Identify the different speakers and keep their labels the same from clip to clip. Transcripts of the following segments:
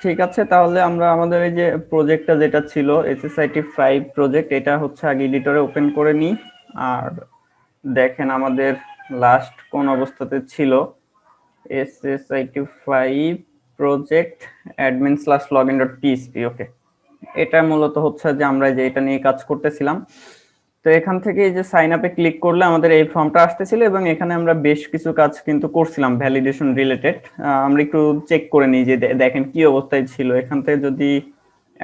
Speaker 1: ঠিক আছে, তাহলে আমরা আমাদের এই যে প্রজেক্টটা যেটা ছিল SSIT5 প্রজেক্ট, এটা হচ্ছে আগে এডিটরে ওপেন করে নিই। আর দেখেন আমাদের লাস্ট কোন অবস্থাতে ছিল, SSIT5 প্রজেক্ট admin/login.php। ওকে, এটা মূলত হচ্ছে যে আমরা যে এটা নিয়ে কাজ করতেছিলাম। তো এখান থেকে এই যে সাইন আপে ক্লিক করলে আমাদের এই ফর্মটা আসতেছিল এবং এখানে আমরা বেশ কিছু কাজ কিন্তু করছিলাম ভ্যালিডেশন রিলেটেড। আমরা একটু চেক করে নিই যে দেখেন কি অবস্থায় ছিল। এখান থেকে যদি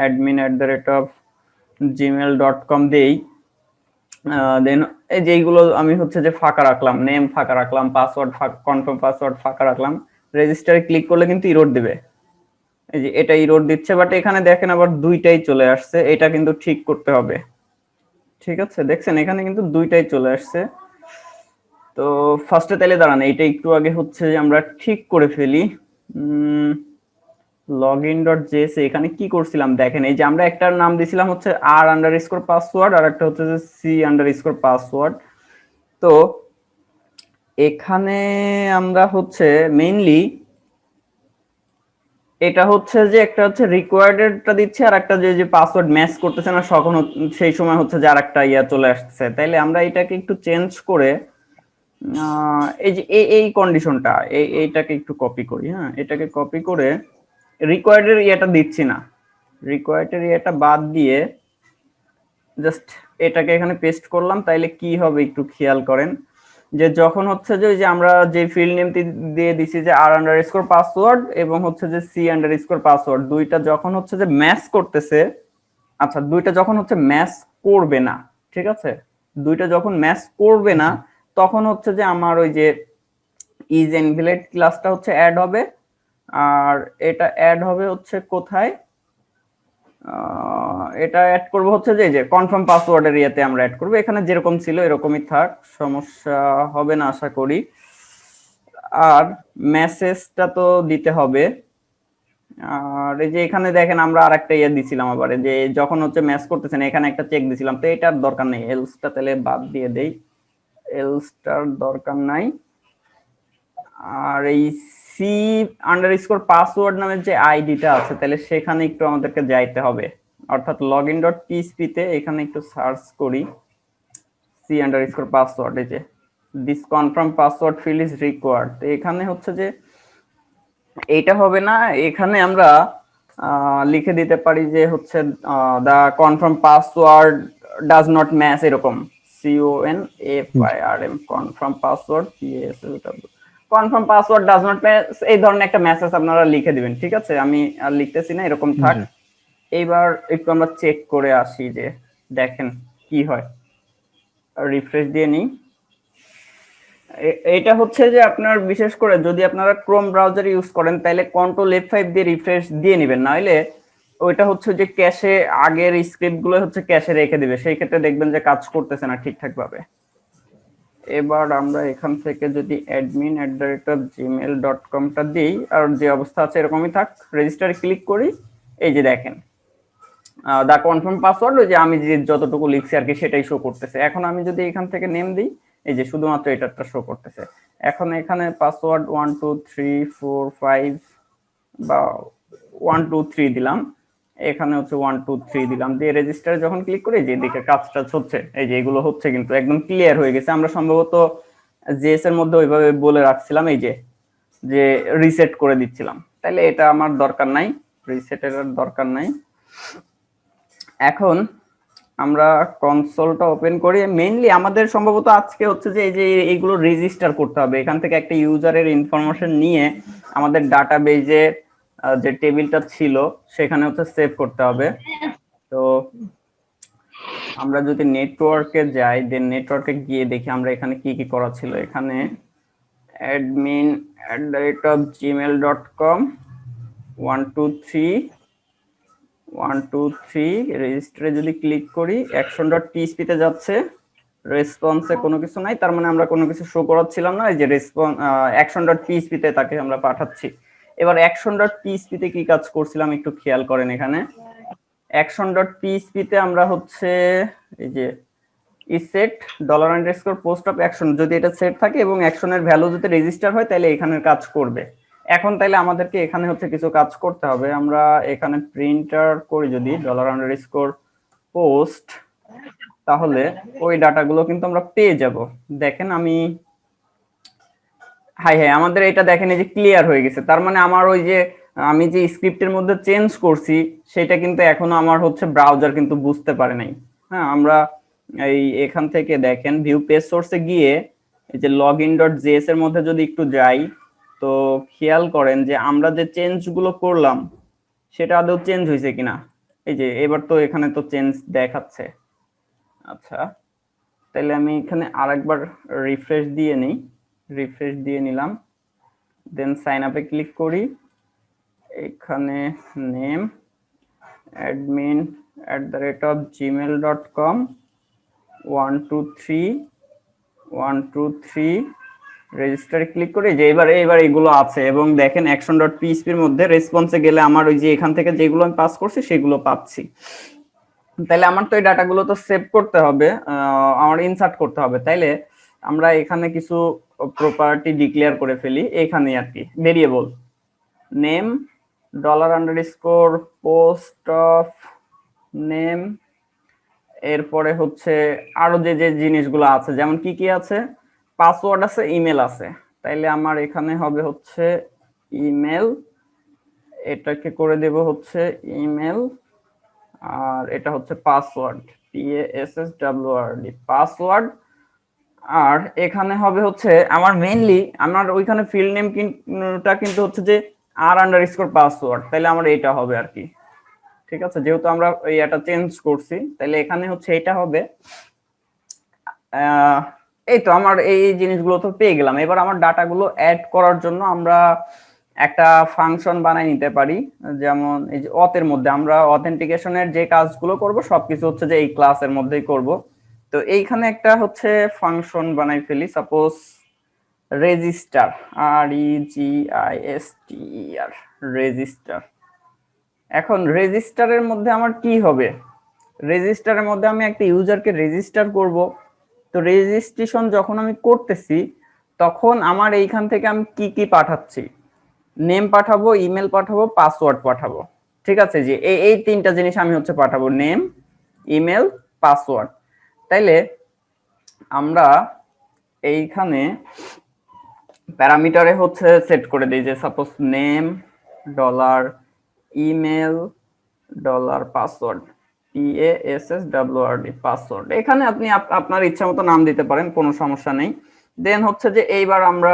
Speaker 1: admin@gmail.com দেই, দেন এই যে এইগুলো আমি হচ্ছে যে ফাঁকা রাখলাম, নেম ফাঁকা রাখলাম, পাসওয়ার্ড কনফার্ম পাসওয়ার্ড ফাঁকা রাখলাম। রেজিস্টারে ক্লিক করলে কিন্তু ইরর দিবে, এই যে এটা ইরর দিচ্ছে। বাট এখানে দেখেন আবার দুইটাই চলে আসছে, এটা কিন্তু ঠিক করতে হবে। ঠিক আছে, দেখছেন এখানে কিন্তু দুইটাই চলে আসছে। তো ফার্স্টে তাইলে দাঁড়ান, এইটা একটু আগে হচ্ছে যে আমরা ঠিক করে ফেলি। login.js এখানে কি করছিলাম দেখেন, এই যে আমরা একটার নাম দিছিলাম হচ্ছে r_password আর একটা হচ্ছে যে c_password। তো এখানে আমরা হচ্ছে মেইনলি এটা হচ্ছে যে একটা হচ্ছে রিকোয়ার্ডেডটা দিচ্ছে আর একটা যে পাসওয়ার্ড ম্যাচ করতেছে না, তখন সেই সময় হচ্ছে যে আরেকটা ইয়া চলে আসছে। তাইলে আমরা এটাকে একটু চেঞ্জ করে এই যে এই কন্ডিশনটা এইটাকে একটু কপি করি। হ্যাঁ, এটাকে কপি করে রিকোয়ার্ডের ইয়েটা দিচ্ছি না, রিকোয়ার্ডের ইয়েটা বাদ দিয়ে জাস্ট এটাকে এখানে পেস্ট করলাম। তাইলে কি হবে একটু খেয়াল করেন, যে যখন হচ্ছে যে ওই যে আমরা যে ফিল্ড নেমটি দিয়ে দিছি যে r_password এবং হচ্ছে যে c_password, দুইটা যখন হচ্ছে যে ম্যাচ করতেছে, আচ্ছা দুইটা যখন হচ্ছে ম্যাচ করবে না, ঠিক আছে, দুইটা যখন ম্যাচ করবে না তখন হচ্ছে যে আমার ওই যে ইজ ইনভ্যালিড ক্লাসটা হচ্ছে অ্যাড হবে। আর এটা অ্যাড হবে হচ্ছে কোথায়, এটা অ্যাড করব হচ্ছে যে কনফার্ম পাসওয়ার্ডের ইয়েতে আমরা অ্যাড করব। এখানে যেরকম ছিল এরকমই থাক, সমস্যা হবে না আশা করি। আর মেসেজটা তো দিতে হবে। আর এই যে এখানে দেখেন আমরা আরেকটা ইয়ে দিছিলাম আবার, যে যখন হচ্ছে ম্যাচ করতেছেন এখানে একটা চেক দিছিলাম, তো এটার দরকার নেই, এলসটা তাহলে বাদ দিয়ে দেই, এলসটার দরকার নাই। আর এই c_password নামের যে আইডিটা আছে, তাহলে সেখানে একটু আমাদেরকে যাইতে হবে, অর্থাৎ login.php তে এখানে একটু সার্চ করি c_password। এই যে this confirm password field is required, তো এখানে হচ্ছে যে এইটা হবে না, এখানে আমরা লিখে দিতে পারি যে হচ্ছে the confirm password does not match, এরকম CONFIRM confirm password confirm password does not match, এই ধরনের একটা মেসেজ আপনারা লিখে দিবেন। ঠিক আছে, আমি আর লিখতেছি না, এরকম থাক। এইবার একটু আমরা চেক করে আসি যে দেখেন কি হয়, রিফ্রেশ দিয়ে নিই। এটা হচ্ছে যে আপনার বিশেষ করে যদি আপনারা ক্রোম ব্রাউজার ইউজ করেন তাহলে কন্ট্রোল F5 দিয়ে রিফ্রেশ দিয়ে নেবেন, নাহলে ওইটা হচ্ছে যে ক্যাশে আগের স্ক্রিপ্ট গুলো হচ্ছে ক্যাশে রেখে দিবে, সেই ক্ষেত্রে দেখবেন যে কাজ করতেছে না ঠিকঠাক ভাবে। এবার আমরা এখান থেকে যদি admin@gmail.com টা দিই আর যে অবস্থা আছে এরকমই থাক, রেজিস্টারে ক্লিক করি, এই যে দেখেন দা কনফার্ম পাসওয়ার্ড, ওই যে আমি যে যতটুকু লিখছি আর কি সেটাই শো করতেছে। এখন আমি যদি এখান থেকে নেম দিই, এই যে শুধুমাত্র এটাটা শো করতেছে। এখন এখানে পাসওয়ার্ড 1 2 3 4 5 বা 1 2 3 দিলাম, এখানে হচ্ছে 1 2 3 দিলাম, দিয়ে রেজিস্টারে যখন ক্লিক করি যে দিকে কাজটা হচ্ছে, এই যে এগুলো হচ্ছে কিন্তু একদম ক্লিয়ার হয়ে গেছে। আমরা সম্ভবত জেএস এর মধ্যে ওইভাবে বলে রাখছিলাম, এই যে যে রিসেট করে দিচ্ছিলাম, তাহলে এটা আমার দরকার নাই, রিসেটের দরকার নাই। এখন আমরা কনসোলটা ওপেন করি। মেইনলি আমাদের সম্ভবত আজকে হচ্ছে যে এই যে এইগুলো রেজিস্টার করতে হবে, এখান থেকে একটা ইউজারের ইনফরমেশন নিয়ে আমাদের ডাটাবেজে যে টেবিলটা ছিল সেখানে হচ্ছে সেভ করতে হবে। তো আমরা যদি নেটওয়ার্কে যাই, দেন নেটওয়ার্কে গিয়ে দেখি আমরা এখানে কি কি করা ছিল। এখানে admin@gmail.com 1 2 3 1 2 3 রেজিস্টারে যদি ক্লিক করি action.php তে যাচ্ছে, রেসপন্সে কোনো কিছু নাই, তার মানে আমরা কোনো কিছু শো করাচ্ছিলাম না। এই যে রেসপন্স action.php তে তাকে আমরা পাঠাচ্ছি। এবার action.php তে কি কাজ করছিলাম একটু খেয়াল করেন, এখানে action.php তে আমরা হচ্ছে এই যে set $_post of action, যদি এটা সেট থাকে এবং অ্যাকশনের ভ্যালু যদি রেজিস্টার হয় তাহলে এখানের কাজ করবে। এখন তাইলে আমাদেরকে এখানে হচ্ছে কিছু কাজ করতে হবে। আমরা এখানে প্রিন্টার করি যদি $_পোস্ট, তাহলে ওই ডাটাগুলো কিন্তু আমরা পেয়ে যাব। দেখেন আমি হ্যাঁ আমাদের এটা দেখেন এই যে ক্লিয়ার হয়ে গেছে। তার মানে আমার ওই যে আমি যে স্ক্রিপ্টের মধ্যে চেঞ্জ করছি সেটা কিন্তু এখনো আমার হচ্ছে ব্রাউজার কিন্তু বুঝতে পারে নাই। হ্যাঁ, আমরা এই এখান থেকে দেখেন ভিউ পেজ সোর্সে গিয়ে এই যে login.js এর মধ্যে যদি একটু যাই, তো খেয়াল করেন যে আমরা যে চেঞ্জ গুলো করলাম সেটা আদৌ চেঞ্জ হয়েছে কিনা। এই যে এবার তো এখানে তো চেঞ্জ দেখাচ্ছে। আচ্ছা, তাহলে আমি এখানে আরেকবার রিফ্রেশ দিয়ে নিই। রিফ্রেশ দিয়ে নিলাম, দেন সাইন আপে ক্লিক করি। এখানে নেম admin@gmail.com 123 রেজিস্টারে ক্লিক করি। যে এবার এগুলো আছে এবং দেখেন action.php এর মধ্যে রেসপন্সে গেলে আমার ওই যে এখান থেকে যেগুলো আমি পাস করছি সেগুলো পাচ্ছি। তাহলে আমার তো এই ডাটাগুলো তো সেভ করতে হবে, আমার ইনসার্ট করতে হবে। তাইলে আমরা এখানে কিছু প্রপার্টি ডিক্লেয়ার করে ফেলি এখানে আর কি। Variable name $_post of name, এরপরে হচ্ছে আরো যে যে জিনিসগুলো আছে, যেমন কি কি আছে, পাসওয়ার্ড আছে, ইমেল আছে। তাইলে আমার এখানে হবে হচ্ছে ইমেল, এটাকে করে দেব হচ্ছে ইমেল, আর এটা হচ্ছে পাসওয়ার্ড PASSWORD পাসওয়ার্ড। আর এখানে হবে হচ্ছে আমার মেইনলি আমার ওইখানে ফিল্ড নেম কিন্তু হচ্ছে যে r_পাসওয়ার্ড, তাহলে আমার এটা হবে আর কি। ঠিক আছে, যেহেতু আমরা এটা চেঞ্জ করছি তাহলে এখানে হচ্ছে এটা হবে। এই তো আমার এই জিনিসগুলো তো পেয়ে গেলাম। এবার আমার ডাটাগুলো অ্যাড করার জন্য আমরা একটা ফাংশন বানাই নিতে পারি। যেমন এই যে অথের মধ্যে আমরা অথেন্টিকেশনের যে কাজগুলো করব সবকিছু হচ্ছে যে এই ক্লাসের মধ্যেই করব। তো এইখানে একটা হচ্ছে ফাংশন বানাই ফেলি, সাপোজ রেজিস্টার, REGISTER রেজিস্টার। এখন রেজিস্টারের মধ্যে আমার কি হবে, রেজিস্টারের মধ্যে আমি একটা ইউজারকে রেজিস্টার করব। তো রেজিস্ট্রেশন যখন আমি করতেছি তখন আমার এইখান থেকে আমি কি কি পাঠাচ্ছি, নেম পাঠাবো, ইমেল পাঠাবো, পাসওয়ার্ড পাঠাবো। ঠিক আছে, যে এই তিনটা জিনিস আমি হচ্ছে পাঠাবো, নেম, ইমেল, পাসওয়ার্ড। তাইলে আমরা এইখানে প্যারামিটারে হচ্ছে সেট করে দিই যে suppose name $email $password PASSWORD password. এখানে আপনি আপনার ইচ্ছা মতো নাম দিতে পারেন, কোনো সমস্যা নেই। দেন হচ্ছে যে এইবার আমরা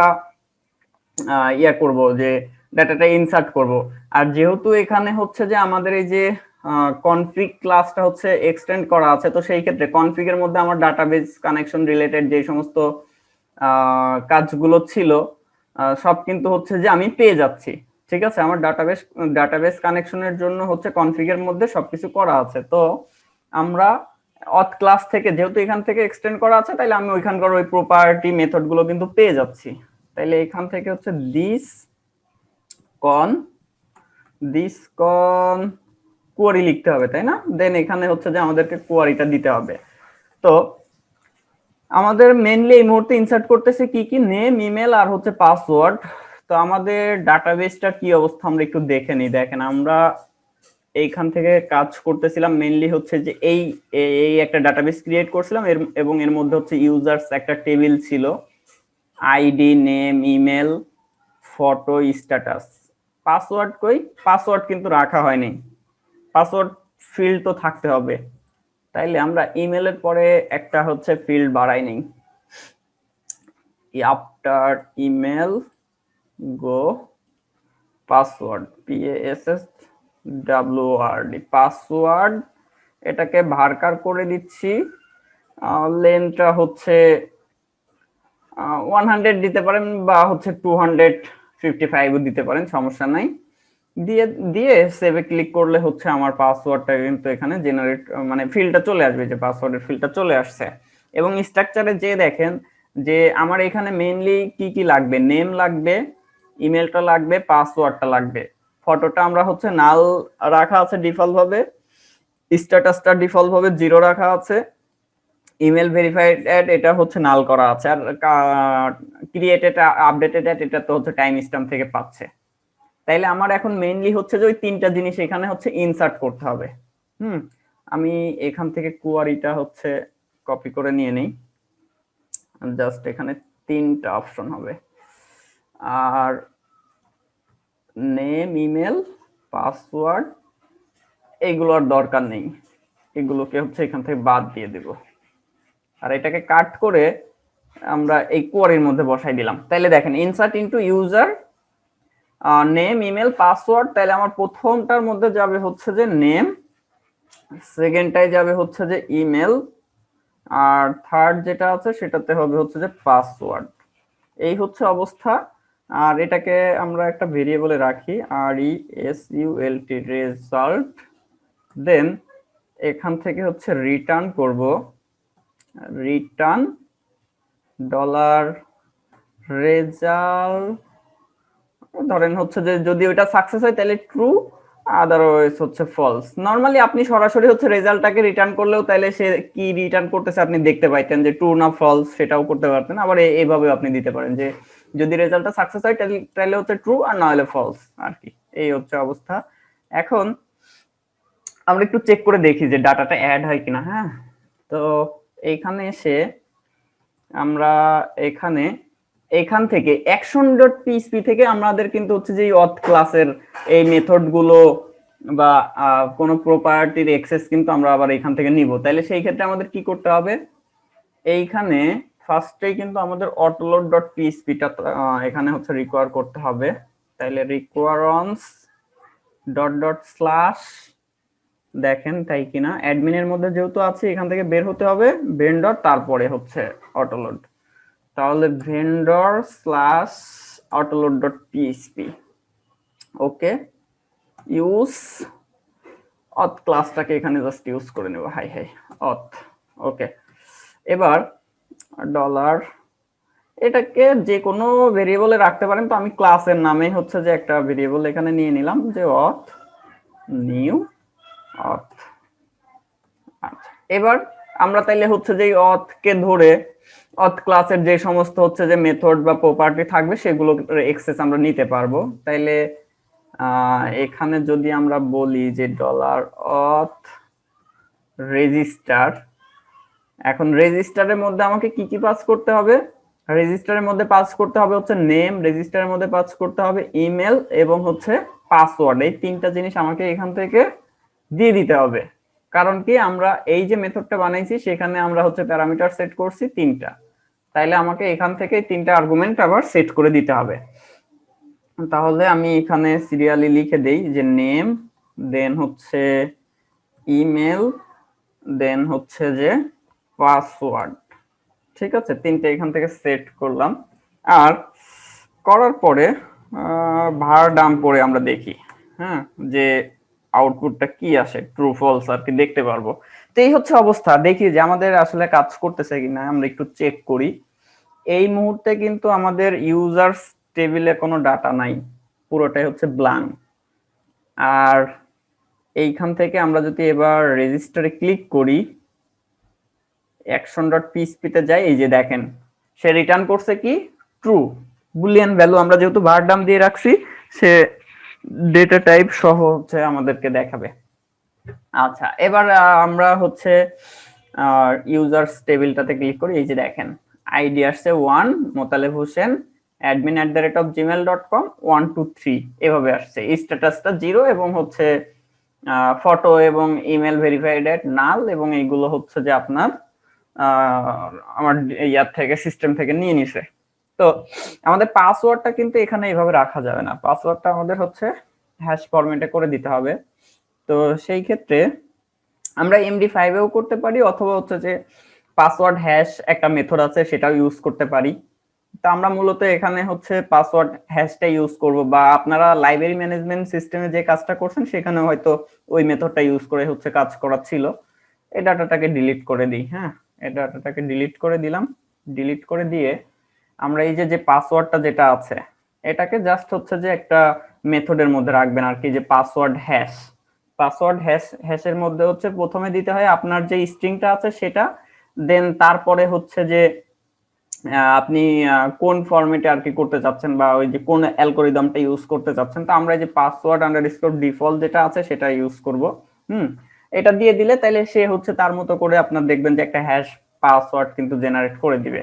Speaker 1: ইয়া করব যে ডাটাটা ইনসার্ট করব। আর যেহেতু এখানে হচ্ছে যে আমাদের এই যে কনফিগ ক্লাসটা হচ্ছে এক্সটেন্ড করা আছে, তো সেই ক্ষেত্রে কনফিগের মধ্যে আমার ডাটাবেস কানেকশন রিলেটেড যে সমস্ত কাজগুলো ছিল সব কিন্তু হচ্ছে যে আমি পেয়ে যাচ্ছি। ঠিক আছে, আমার ডাটাবেস কানেকশনের জন্য হচ্ছে কনফিগের মধ্যে সবকিছু করা আছে। তো আমরা অথ ক্লাস থেকে যেহেতু এখান থেকে এক্সটেন্ড করা আছে, তাইলে আমি ওইখানকার ওই প্রপার্টি মেথড গুলো কিন্তু পেয়ে যাচ্ছি। তাইলে এখান থেকে হচ্ছে দিস কন কোয়ারি লিখতে হবে, তাই না? দেন এখানে হচ্ছে যে আমাদেরকে কোয়ারিটা দিতে হবে। তো আমাদের মেইনলি এই মুহূর্তে ইনসার্ট করতেছে কি কি, নেম, ইমেল আর হচ্ছে পাসওয়ার্ড। তো আমাদের ডাটাবেসটার কি অবস্থা আমরা একটু দেখে নিই। দেখেন আমরা এইখান থেকে কাজ করতেছিলাম মেইনলি হচ্ছে যে এই একটা ডাটাবেস ক্রিয়েট করছিলাম এবং এর মধ্যে হচ্ছে ইউজার্স একটা টেবিল ছিল, ID, name, email, photo, status. Password কই, পাসওয়ার্ড কিন্তু রাখা হয়নি, পাসওয়ার্ড ফিল্ড তো থাকতে হবে। তাইলে আমরা ইমেলের পরে একটা হচ্ছে ফিল্ড বাড়াই নেই, আফটার ইমেল গো পাসওয়ার্ড PASSWORD পাসওয়ার্ড। এটাকে ভারকার করে দিচ্ছি, লেন্থটা হচ্ছে 100 দিতে পারেন বা হচ্ছে 255 দিতে পারেন, সমস্যা নাই। দিয়ে সেভে ক্লিক করলে হচ্ছে আমার পাসওয়ার্ডটা কিন্তু এখানে জেনারেট মানে ফিল্ডটা চলে আসবে, যে পাসওয়ার্ডের ফিল্ডটা চলে আসছে। এবং স্ট্রাকচারে যে দেখেন যে আমার এখানে মেইনলি কি কি লাগবে, নেম লাগবে, ইমেলটা লাগবে, পাসওয়ার্ডটা লাগবে। ফটোটা আমরা হচ্ছে নাল রাখা আছে ডিফল্ট ভাবে, স্ট্যাটাসটা ডিফল্ট ভাবে 0 রাখা আছে, ইমেল ভেরিফাইড অ্যাড এটা হচ্ছে নাল করা আছে, আর ক্রিয়েটেড আপডেটেড অ্যাড এটা তো হচ্ছে টাইম স্ট্যাম্প থেকে পাচ্ছে। তাইলে আমার এখন মেইনলি হচ্ছে যে ওই তিনটা জিনিস এখানে হচ্ছে ইনসার্ট করতে হবে। আমি এখান থেকে কোয়ারিটা হচ্ছে কপি করে নিয়ে নেই, জাস্ট এখানে তিনটা অপশন হবে, আর নেম, ইমেল, পাসওয়ার্ড এইগুলোর দরকার নেই, এগুলোকে হচ্ছে এখান থেকে বাদ দিয়ে দেব, আর এটাকে কাট করে আমরা এই কোয়ারির মধ্যে বসাই দিলাম। তাইলে দেখেন insert into user name, email, password, তাহলে আমার প্রথমটার মধ্যে যাবে হচ্ছে যে নেম, সেকেন্ডটায় যাবে হচ্ছে যে ইমেল, আর থার্ড যেটা আছে সেটাতে হবে হচ্ছে যে পাসওয়ার্ড। এই হচ্ছে অবস্থা। আর এটাকে আমরা একটা ভেরিয়েবলে রাখি, RESULT রেজাল্ট, দেন এখান থেকে হচ্ছে রিটার্ন করব রিটার্ন ডলার রেজাল্ট, ধরেন হচ্ছে যে যদি ওটা সাকসেস হয় তাহলে ট্রু, আদারওয়াইজ হচ্ছে ফলস। নরমালি আপনি সরাসরি হচ্ছে রেজাল্টটাকে রিটার্ন করলেও তাহলে সে কি রিটার্ন করতেছে আপনি দেখতে পাইতেন, যে ট্রু না ফলস সেটাও করতে পারতেন। আবার এইভাবে আপনি দিতে পারেন যে যদি রেজাল্টটা সাকসেস হয় তাহলে হচ্ছে ট্রু, আর না হলে ফলস আর কি। এই হচ্ছে অবস্থা। এখন আমরা একটু চেক করে দেখি যে ডাটাটা অ্যাড হয় কিনা। হ্যাঁ, তো এইখানে এসে আমরা এখান থেকে action.php থেকে আমাদের কিন্তু হচ্ছে যে অথ ক্লাসের এই মেথড গুলো বা কোনো প্রপার্টির অ্যাক্সেস কিন্তু আমরা আবার এখান থেকে নিব। তাহলে সেই ক্ষেত্রে আমাদের কি করতে হবে, এইখানে ফার্স্টেই কিন্তু আমাদের autoload.php টা এখানে হচ্ছে রিকোয়ার করতে হবে। তাহলে requirements ডট ডট স্ল্যাশ, দেখেন তাই কিনা, অ্যাডমিনের মধ্যে যেহেতু আছে এখান থেকে বের হতে হবে ভেন্ডর, তারপরে হচ্ছে অটোলোড। তাহলে vendor slash autoload dot PHP, okay, use auth ক্লাসটাকে এখানে জাস্ট ইউজ করে নেব, হাই অথ, ওকে। এবার ডলার, এটাকে যে কোনো ভেরিয়েবলে রাখতে পারেন, তো আমি ক্লাসের নামে হচ্ছে যে একটা ভেরিয়েবল এখানে নিয়ে নিলাম, যে অথ নিউ অথ। আচ্ছা, এবার আমরা তাইলে হচ্ছে যে অথ কে ধরে অথ ক্লাসের যে সমস্ত হচ্ছে যে মেথড বা প্রপার্টি থাকবে সেগুলো অ্যাক্সেস আমরা নিতে পারবো। তাইলে এখানে যদি আমরা বলি যে ডলার অথ রেজিস্টার, এখন রেজিস্টারের মধ্যে আমাকে কি কি পাস করতে হবে, রেজিস্টারের মধ্যে পাস করতে হবে হচ্ছে নেম, রেজিস্টারের মধ্যে পাস করতে হবে ইমেল এবং হচ্ছে পাসওয়ার্ড। এই তিনটা জিনিস আমাকে এখান থেকে দিয়ে দিতে হবে। কারণ কি, আমরা এই যে মেথডটা বানাইছি সেখানে আমরা হচ্ছে প্যারামিটার সেট করছি তিনটা, তাইলে আমাকে এখান থেকে তিনটা আর্গুমেন্ট আবার সেট করে দিতে হবে। তাহলে আমি এখানে সিরিয়ালি লিখে দেই যে নেম, দেন হচ্ছে ইমেল, দেন হচ্ছে যে পাসওয়ার্ড। ঠিক আছে, তিনটে এখান থেকে সেট করলাম। আর করার পরে ভার ডাম করে আমরা দেখি, হ্যাঁ, যে আউটপুটটা কি আসে, ট্রু ফলস আর কি দেখতে পারবো। তো এই হচ্ছে অবস্থা, দেখি যে আমাদের আসলে কাজ করতেছে কিনা, আমরা একটু চেক করি। এই মুহূর্তে কিন্তু আমাদের ইউজার্স টেবিলে কোনো ডাটা নাই, পুরোটাই হচ্ছে ব্ল্যাঙ্ক। আর এইখান থেকে আমরা যদি এবার রেজিস্টারে ক্লিক করি, action.php তে যাই, এই যে দেখেন সে রিটার্ন করছে কি, ট্রু, বুলিয়ান ভ্যালু আমরা যেহেতু ভারডাম দিয়ে রাখছি, সে ডেটা টাইপ সহ হচ্ছে আমাদেরকে দেখাবে। আচ্ছা, এবার আমরা হচ্ছে ইউজার্স টেবিলটাতে ক্লিক করি, এই যে দেখেন আইডি আসছে 1 মোতালেব হোসেন admin@gmail.com 1 2 3 এভাবে আসছে, স্ট্যাটাসটা 0 এবং হচ্ছে ফটো এবং ইমেল ভেরিফাইড এট নাল, এবং এইগুলো হচ্ছে যে আপনার আমার ইয়ার থেকে সিস্টেম থেকে নিয়ে নিছে। তো আমাদের পাসওয়ার্ডটা কিন্তু এখানে এইভাবে রাখা যাবে না, পাসওয়ার্ডটা আমাদের হচ্ছে হ্যাশ ফরম্যাটে করে দিতে হবে। তো সেই ক্ষেত্রে আমরা MD5 এও করতে পারি, অথবা হচ্ছে যে পাসওয়ার্ড হ্যাশ একটা মেথড আছে সেটাও ইউজ করতে পারি। তো আমরা মূলত এখানে হচ্ছে পাসওয়ার্ড হ্যাশটা ইউজ করব, বা আপনারা লাইব্রেরি ম্যানেজমেন্ট সিস্টেমে যে কাজটা করছেন সেখানে হয়তো ওই মেথডটা ইউজ করে হচ্ছে কাজ করা ছিল। এই ডাটাটাকে ডিলিট করে দিই। হ্যাঁ, এই ডাটাটাকে ডিলিট করে দিলাম। ডিলিট করে দিয়ে আমরা এই যে পাসওয়ার্ডটা যেটা আছে এটাকে জাস্ট হচ্ছে যে একটা মেথডের মধ্যে রাখবেন আর কি, যে পাসওয়ার্ড হ্যাশ। পাসওয়ার্ড হ্যাশের মধ্যে হচ্ছে প্রথমে দিতে হয় আপনার যে স্ট্রিংটা আছে সেটা, দেন তারপরে হচ্ছে যে আপনি কোন ফরম্যাটে আর কি করতে চাচ্ছেন বা ওই যে কোন অ্যালগরিদমটা ইউজ করতে চাচ্ছেন। তো আমরা এই যে পাসওয়ার্ড আন্ডারস্কোর ডিফল্ট যেটা আছে সেটা ইউজ করব। হুম, এটা দিয়ে দিলে তাহলে সে হচ্ছে তার মতো করে আপনার দেখবেন যে একটা হ্যাশ পাসওয়ার্ড কিন্তু জেনারেট করে দিবে।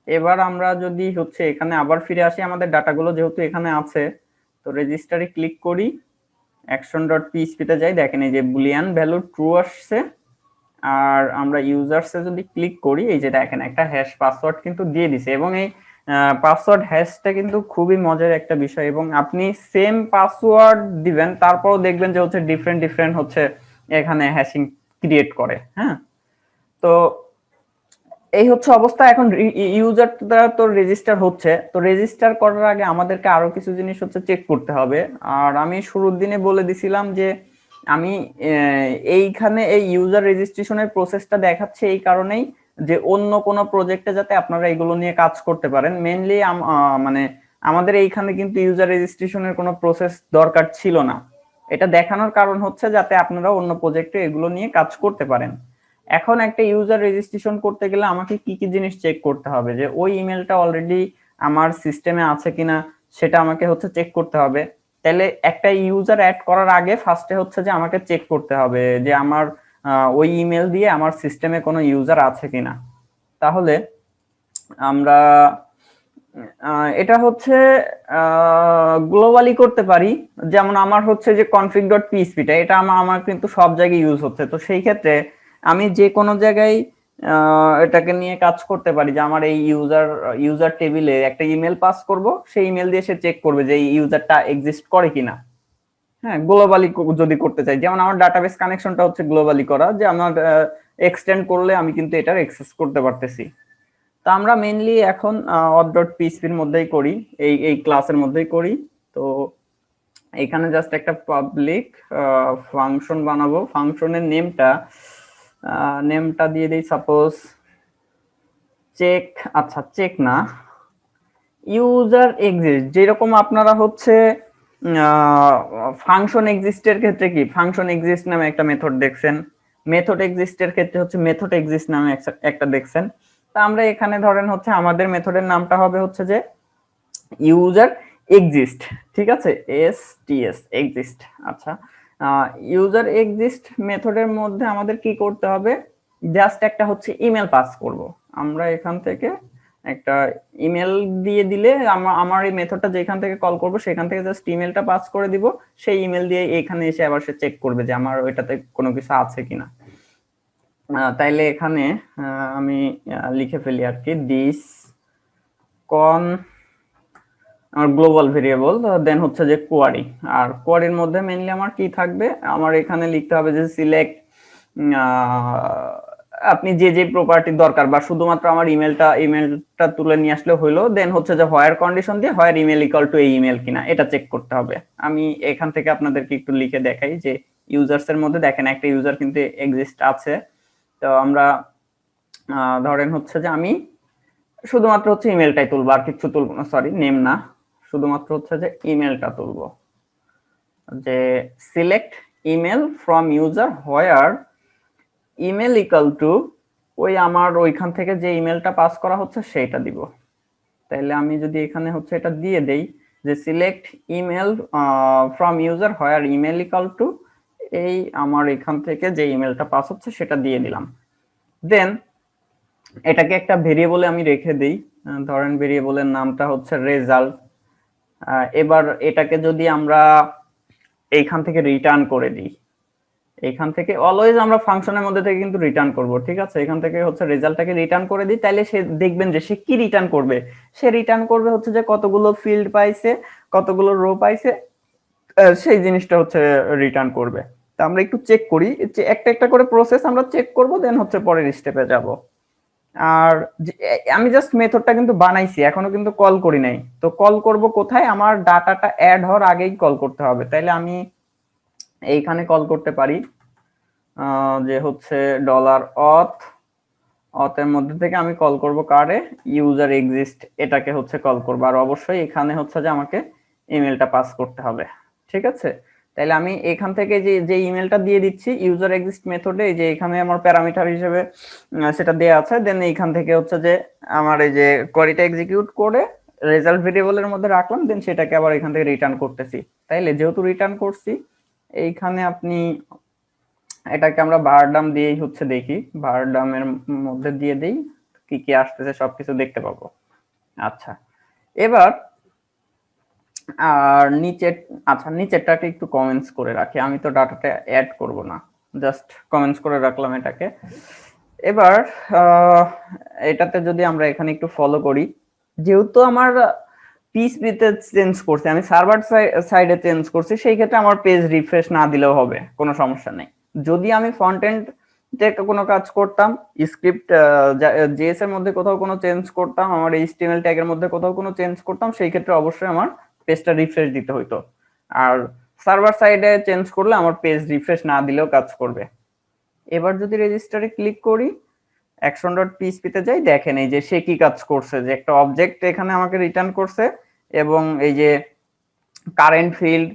Speaker 1: এবার আমরা যদি হচ্ছে এখানে আবার ফিরে আসি, আমাদের ডাটাগুলো যেহেতু এখানে আছে, তো রেজিস্টারে ক্লিক করি, অ্যাকশন ডট পিএইচপি তে যাই, দেখেন এই যে বুলিয়ান ভ্যালু ট্রু আসছে। আর আমরা ইউজার্সে যদি ক্লিক করি, এই যে দেখেন একটা হ্যাশ পাসওয়ার্ড কিন্তু দিয়ে দিছে, এবং এই পাসওয়ার্ড হ্যাশটা কিন্তু খুবই মজার একটা বিষয়, এবং আপনি সেম পাসওয়ার্ড দিবেন তারপরও দেখবেন যে হচ্ছে ডিফারেন্ট ডিফারেন্ট হচ্ছে এখানে হ্যাশিং ক্রিয়েট করে। হ্যাঁ, তো এই হচ্ছে অবস্থা। এখন ইউজারটা তো রেজিস্টার হচ্ছে, তো রেজিস্টার করার আগে আমাদেরকে আরো কিছু জিনিস হচ্ছে চেক করতে হবে। আর আমি শুরুর দিনে বলে দিছিলাম যে আমি এইখানে এই ইউজার রেজিস্ট্রেশনের প্রসেসটা দেখাচ্ছে এই কারণেই যে অন্য কোনো প্রজেক্টে যাতে আপনারা এগুলো নিয়ে কাজ করতে পারেন। মেইনলি মানে আমাদের এইখানে কিন্তু ইউজার রেজিস্ট্রেশনের কোনো প্রসেস দরকার ছিল না। এটা দেখানোর কারণ হচ্ছে যাতে আপনারা অন্য প্রজেক্টে এগুলো নিয়ে কাজ করতে পারেন। এখন একটা ইউজার রেজিস্ট্রেশন করতে গেলে আমাকে কি কি জিনিস চেক করতে হবে, যে ওই ইমেলটা অলরেডি আমার সিস্টেমে আছে কিনা সেটা আমাকে হচ্ছে চেক করতে হবে। তাহলে একটা ইউজার অ্যাড করার আগে ফার্স্টে হচ্ছে যে আমাকে চেক করতে হবে যে আমার ওই ইমেল দিয়ে আমার সিস্টেমে কোনো ইউজার আছে কিনা। তাহলে আমরা এটা হচ্ছে গ্লোবালি করতে পারি। যেমন আমার হচ্ছে যে config ডট পিএইচপি টা এটা আমার কিন্তু সব জায়গায় ইউজ হচ্ছে, তো সেই ক্ষেত্রে আমি যে কোনো জায়গায় এটাকে নিয়ে কাজ করতে পারি যে আমার এই ইউজার টেবিলে একটা ইমেল পাস করব, সেই ইমেল দিয়ে সে চেক করবে যে এই ইউজারটা এক্সিস্ট করে কিনা। হ্যাঁ, গ্লোবালি যদি করতে চাই, যেমন আমার ডাটাবেস কানেকশনটা হচ্ছে গ্লোবালি করা, যে আমার এক্সটেন্ড করলে আমি কিন্তু এটার অ্যাক্সেস করতে পারতেছি। তো আমরা মেইনলি এখন auth.php এর মধ্যেই করি, এই ক্লাসের মধ্যেই করি। তো এখানে জাস্ট একটা পাবলিক ফাংশন বানাবো। ফাংশনের নেমটা দিয়ে দিই সাপোজ চেক, আচ্ছা চেক না, ইউজার এক্সিস্ট। যেরকম আপনারা হচ্ছে ফাংশন এক্সিস্টের ক্ষেত্রে কি ফাংশন এক্সিস্ট নামে একটা মেথড দেখছেন, মেথড এক্সিস্টের ক্ষেত্রে হচ্ছে মেথড এক্সিস্ট নামে একটা দেখছেন। তা আমরা এখানে ধরেন হচ্ছে আমাদের মেথডের নামটা হবে হচ্ছে যে ইউজার এক্সিস্ট, ঠিক আছে, এসটিএস এক্সিস্ট। আচ্ছা, ইউজার এক্সিস্ট মেথডের মধ্যে আমাদের কি করতে হবে, জাস্ট একটা হচ্ছে ইমেল পাস করব। আমরা এখান থেকে একটা ইমেল দিয়ে দিলে আমার এই মেথডটা যেখান থেকে কল করব সেখান থেকে জাস্ট ইমেলটা পাস করে দিব, সেই ইমেল দিয়ে এখানে এসে আবার সে চেক করবে যে আমার ওইটাতে কোনো কিছু আছে কিনা। তাইলে এখানে আমি লিখে ফেলি আর কি, দিস কন আমার গ্লোবাল ভেরিয়েবল, দেন হচ্ছে যে কোয়ারি। আর কোয়ারির মধ্যে মেইনলি আমার কি থাকবে, আমার এখানে লিখতে হবে যে সিলেক্ট আপনি যে যে প্রপার্টি দরকার, বা শুধুমাত্র আমার ইমেলটা তুলে নিয়ে আসলে হইলো। দেন হচ্ছে যে হোয়ার কন্ডিশন দিয়ে হোয়ার ইমেল ইকুয়াল টু এই ইমেল কিনা এটা চেক করতে হবে। আমি এখান থেকে আপনাদেরকে একটু লিখে দেখাই যে ইউজার্স এর মধ্যে দেখেন একটা ইউজার কিন্তু এক্সিস্ট আছে। তো আমরা ধরেন হচ্ছে যে আমি শুধুমাত্র হচ্ছে ইমেলটাই তুলবো, আর কিছু তুলবো না, সরি নেম না, শুধুমাত্র হচ্ছে যে ইমেলটা তুলবো, যে select email from user where email equal to ওই আমার ওইখান থেকে যে ইমেলটা পাস করা হচ্ছে সেইটা দিব। তাহলে আমি যদি এখানে হচ্ছে এটা দিয়ে দেই যে select email from user where email equal to এই আমার এখান থেকে যে ইমেলটা পাস হচ্ছে সেটা দিয়ে দিলাম। দেন এটাকে একটা ভেরিয়েবলে আমি রেখে দেই, ধরেন ভেরিয়েবলের নামটা হচ্ছে রেজাল্ট। এবার এটাকে যদি আমরা এইখান থেকে রিটার্ন করে দিই, এখান থেকে অলওয়েজ আমরা ফাংশনের মধ্যে থেকে কিন্তু রিটার্ন করব, ঠিক আছে, এখান থেকে হচ্ছে রেজাল্টটাকে রিটার্ন করে দিই, তাহলে সে দেখবেন যে সে কি রিটার্ন করবে, সে রিটার্ন করবে হচ্ছে যে কতগুলো ফিল্ড পাইছে, কতগুলো রো পাইছে, সেই জিনিসটা হচ্ছে রিটার্ন করবে। তা আমরা একটু চেক করি, একটা একটা করে প্রসেস আমরা চেক করব, দেন হচ্ছে পরের স্টেপে যাব। আর আমি জাস্ট মেথডটা কিন্তু বানাইছি, এখনো কিন্তু কল করি নাই। তো কল করব কোথায়, আমার ডাটাটা অ্যাড হওয়ার আগেই কল করতে হবে। তাইলে আমি এইখানে কল করতে পারি যে হচ্ছে ডলার অথের মধ্যে থেকে আমি কল করব কারে, ইউজার এক্সিস্ট এটাকে হচ্ছে কল করব। আর অবশ্যই এখানে হচ্ছে যে আমাকে ইমেলটা পাস করতে হবে, ঠিক আছে। তাহলে আমি এখান থেকে যে যে ইমেলটা দিয়ে দিচ্ছি ইউজার এক্সিস্ট মেথডে, এই যে এখানে আমার প্যারামিটার হিসেবে সেটা দেয়া আছে, দেন এইখান থেকে হচ্ছে যে আমার এই যে কোয়েরিটা এক্সিকিউট করে রেজাল্ট ভেরিয়েবলের মধ্যে রাখলাম, দেন সেটাকে আবার এখান থেকে রিটার্ন করতেছি। তাইলে যেহেতু রিটার্ন করছি, এইখানে আপনি এটাকে আমরা ভারডাম দিয়েই হচ্ছে দেখি, ভারডামের মধ্যে দিয়ে দেই, কি কি আসতেছে সবকিছু দেখতে পাবো। আচ্ছা, এবার আর নিচের, আচ্ছা নিচেরটাকে একটু কমেন্টস করে রাখি, আমি তো ডাটাটা অ্যাড করব না, জাস্ট কমেন্টস করে রাখলাম এটাকে। এবার এটাতে যদি আমরা এখানে একটু ফলো করি, যেহেতু আমার পিসিতে চেঞ্জ করছি, আমি সার্ভার সাইডে চেঞ্জ করছি, সেই ক্ষেত্রে আমার পেজ রিফ্রেশ না দিলেও হবে, কোনো সমস্যা নেই। যদি আমি ফ্রন্ট এন্ড কোনো কাজ করতাম, স্ক্রিপ্ট জেএস এর মধ্যে কোথাও কোনো চেঞ্জ করতাম, আমার এইচটিএমএল ট্যাগের মধ্যে কোথাও কোনো চেঞ্জ করতাম, সেই ক্ষেত্রে অবশ্যই আমার পেজটা রিফ্রেশ দিতে হইতো। আর সার্ভার সাইডে চেঞ্জ করলে আমার পেজ রিফ্রেশ না দিলেও কাজ করবে। এবার যদি রেজিস্টারে ক্লিক করি, action.php তে যাই, দেখেন এই যে সে কি কাজ করছে, যে একটা অবজেক্ট এখানে আমাকে রিটার্ন করছে, এবং এই যে কারেন্ট ফিল্ড,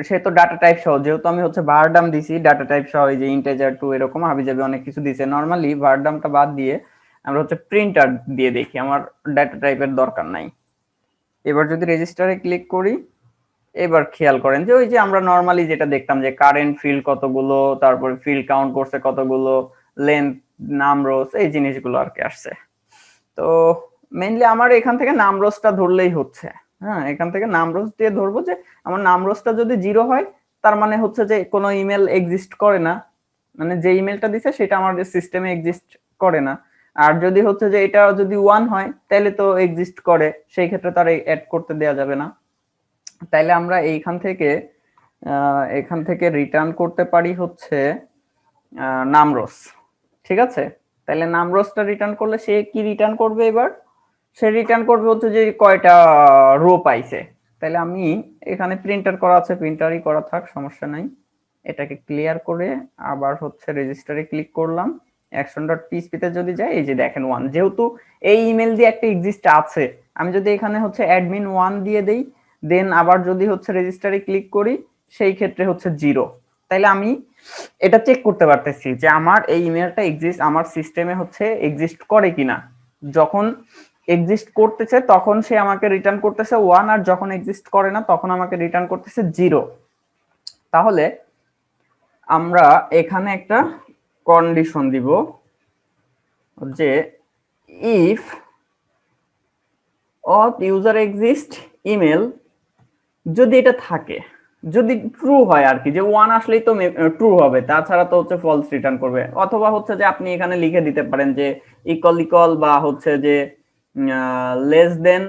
Speaker 1: সে তো ডাটা টাইপ সহ, যেহেতু আমি হচ্ছে ভারডাম দিছি ডাটা টাইপ সহ, এই যে ইন্টিজার 2 এরকম হাবিজাবি অনেক কিছু দিছে। নরমালি ভারডামটা বাদ দিয়ে আমরা হচ্ছে প্রিন্টার দিয়ে দেখি, আমার ডাটা টাইপের দরকার নাই। এবার যদি রেজিস্টারে ক্লিক করি, এবার খেয়াল করেন যে ওই যে আমরা নরমালি যেটা দেখতাম যে কারেন্ট ফিল্ড কতগুলো, তারপরে ফিল্ড কাউন্ট করছে কতগুলো, লেন্থ, নাম রোজ, এই জিনিসগুলো আর কি আসছে। তো মেইনলি আমার এখান থেকে নাম রোজটা ধরলেই হচ্ছে। হ্যাঁ, এখান থেকে নাম রোজ দিয়ে ধরবো যে আমার নাম রোজটা যদি 0 হয়, তার মানে হচ্ছে যে কোনো ইমেল এক্সিস্ট করে না, মানে যে ইমেলটা দিছে সেটা আমার সিস্টেমে এক্সিস্ট করে না। আর যদি হচ্ছে যে এটা যদি 1 হয়, তাহলে তো এক্সিস্ট করে, সেই ক্ষেত্রে তার অ্যাড করতে দেওয়া যাবে না। তাইলে আমরা এখান থেকে রিটার্ন করতে পারি হচ্ছে নামরোজ। ঠিক আছে, তাহলে নামরোজটা রিটার্ন করলে সে কি রিটার্ন করবে, এবার সে রিটার্ন করবে হচ্ছে যে কয়টা রো পাইছে। তাহলে আমি এখানে প্রিন্টার করা আছে, প্রিন্টারই করা থাক, সমস্যা নাই। এটাকে ক্লিয়ার করে আবার হচ্ছে রেজিস্টারে ক্লিক করলাম, action.php তে যদি যাই, এই যে দেখেন 1, যেহেতু এই ইমেল দিয়ে একটা এক্সিস্ট আছে, আমি যদি এখানে হচ্ছে অ্যাডমিন 1 দিয়ে দেই, দেন আবার যদি হচ্ছে রেজিস্টারে ক্লিক করি, সেই ক্ষেত্রে হচ্ছে 0। তাইলে আমি এটা চেক করতে পারতেছি যে আমার এই ইমেলটা এক্সিস্ট আমার সিস্টেমে হচ্ছে এক্সিস্ট করে কিনা। যখন এক্সিস্ট করতেছে তখন সে আমাকে রিটার্ন করতেছে 1, আর যখন এক্সিস্ট করে না তখন আমাকে রিটার্ন করতেছে 0। তাহলে আমরা এখানে একটা কন্ডিশন দিব যে if of user exist email, যদি এটা থাকে, যদি ট্রু হয় আর কি, যে 1 আসলেই তো ট্রু হবে, তাছাড়া তো হচ্ছে ফলস রিটার্ন করবে। অথবা হচ্ছে যে আপনি এখানে লিখে দিতে পারেন যে ইকুয়াল ইকুয়াল, বা হচ্ছে যে লেস দেন,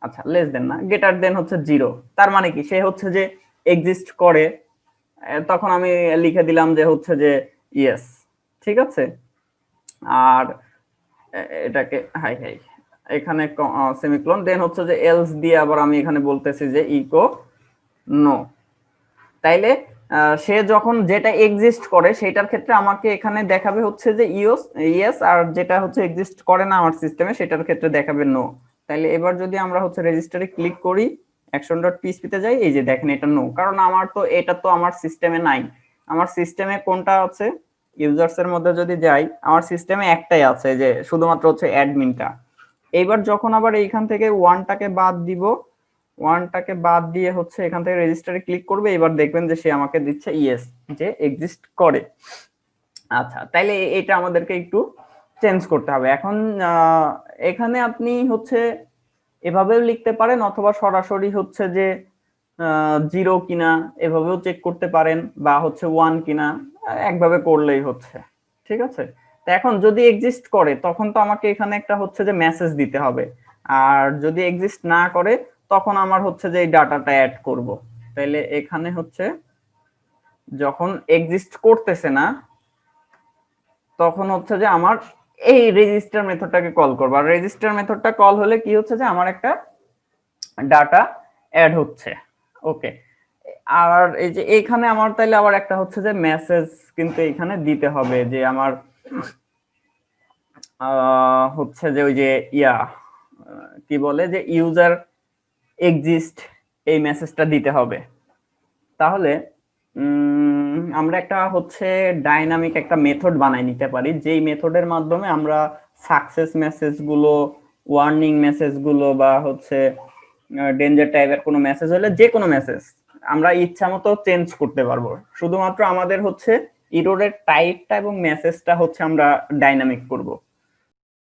Speaker 1: আচ্ছা লেস দেন না, গ্রেটার দেন হচ্ছে 0। তার মানে কি সে হচ্ছে যে এক্সিস্ট করে, তখন আমি লিখে দিলাম যে হচ্ছে যে ইয়েস। ঠিক আছে, আর এটাকে হাই হাই এখানে সেমিকোলন, দেন হচ্ছে যে এলস দিয়ে আবার আমি এখানে বলতেছি যে ইকো নো। তাইলে সে যখন যেটা এক্সিস্ট করে সেটার ক্ষেত্রে আমাকে এখানে দেখাবে হচ্ছে যে ইয়েস, আর যেটা হচ্ছে এক্সিস্ট করে না আমার সিস্টেমে সেটার ক্ষেত্রে দেখাবে নো। তাইলে এবার যদি আমরা হচ্ছে রেজিস্টারে ক্লিক করি, action.php তে যাই, এই যে দেখেন এটা নো, কারণ আমার তো এটা তো আমার সিস্টেমে নাই। আমার সিস্টেমে কোনটা আছে, ইউজার্স এর মধ্যে যদি যাই, আমার সিস্টেমে একটাই আছে, যে শুধুমাত্র হচ্ছে অ্যাডমিনটা। এইবার যখন আবার এইখান থেকে ওয়ানটাকে বাদ দিব, ওয়ানটাকে বাদ দিয়ে হচ্ছে এখান থেকে রেজিস্টারে ক্লিক করবে, এবার দেখবেন যে সে আমাকে দিচ্ছে ইয়েস, যে এক্সিস্ট করে। আচ্ছা, তাইলে এটা আমাদেরকে একটু চেঞ্জ করতে হবে। এখন এখানে আপনি হচ্ছে এভাবেও লিখতে পারেন, অথবা সরাসরি হচ্ছে যে 0 কিনা এভাবেও চেক করতে পারেন, বা হচ্ছে 1 কিনা, একভাবে করলেই হচ্ছে। ঠিক আছে, তো এখন যদি এক্সিস্ট করে তখন তো আমাকে এখানে একটা হচ্ছে যে মেসেজ দিতে হবে, আর যদি এক্সিস্ট না করে তখন আমার হচ্ছে যে এই ডাটাটা অ্যাড করব। তাহলে এখানে হচ্ছে যখন এক্সিস্ট করতেছে না তখন হচ্ছে যে আমার এই রেজিস্টার মেথডটাকে কল করব, আর রেজিস্টার মেথডটা কল হলে কি হচ্ছে যে আমার একটা ডাটা অ্যাড হচ্ছে। ওকে, আর এই যে এখানে আমার তাইলে আবার একটা হচ্ছে যে মেসেজ কিন্তু এখানে দিতে হবে, যে আমার হচ্ছে যে ওই যে কি বলে যে ইউজার এক্সিস্ট, এই মেসেজটা দিতে হবে। তাহলে আমরা একটা হচ্ছে ডাইনামিক একটা মেথড বানাই নিতে পারি, যেই মেথডের মাধ্যমে আমরা সাকসেস মেসেজ গুলো, ওয়ার্নিং মেসেজ গুলো বা হচ্ছে ডেঞ্জার টাইপের কোনো মেসেজ হলে যে কোনো মেসেজ আমরা ইচ্ছা মতো চেঞ্জ করতে পারবো। শুধুমাত্র আমাদের হচ্ছে ইরোরের টাইপটা এবং মেসেজটা হচ্ছে আমরা ডাইনামিক করব।